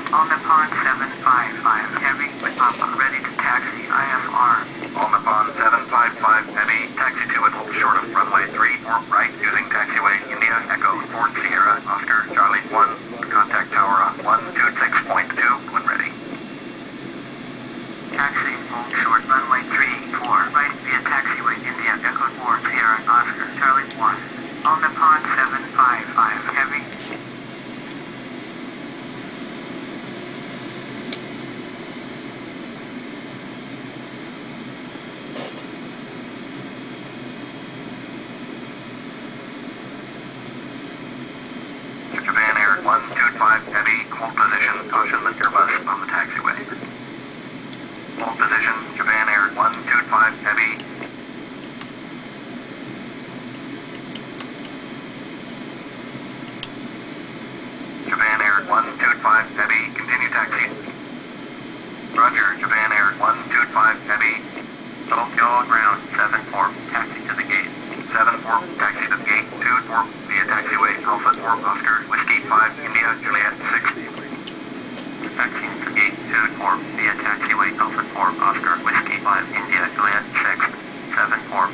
Omnipon 755 Heavy with Papa. Ready to taxi IFR. Omnipon 755 Heavy. Taxi to and hold short of runway 34 right using taxiway India Echo 4 Sierra Oscar Charlie 1. Contact tower on 126.2 when ready. Taxi hold short runway 34 right via taxiway India Echo 4 Sierra Oscar Charlie 1. Omnipon 755 Heavy. Japan Air 125 Heavy. Hold position. Caution the Airbus on the taxiway. Hold position. Japan Air 125 Heavy. Japan Air 125 Heavy. Continue taxi. Roger. Japan Air 125 Heavy. Tokyo ground 74. Taxi to the gate. 74. Taxi to the gate. 24 via taxiway Alpha 4 Oscar Whiskey 5 India Juliet 6. Taxi to gate 24 via taxiway Alpha 4 Oscar Whiskey 5 India Juliet 6. 74.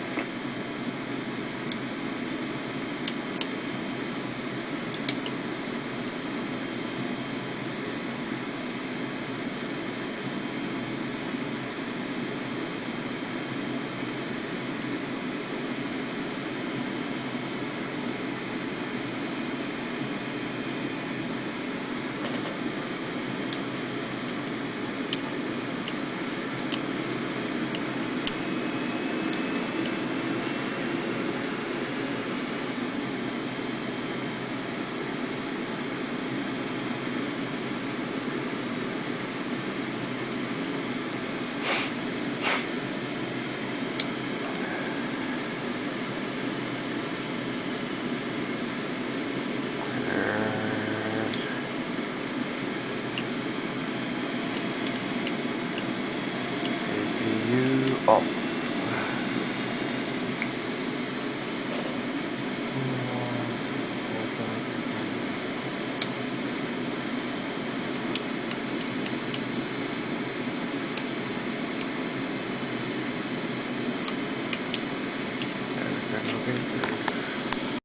APU off.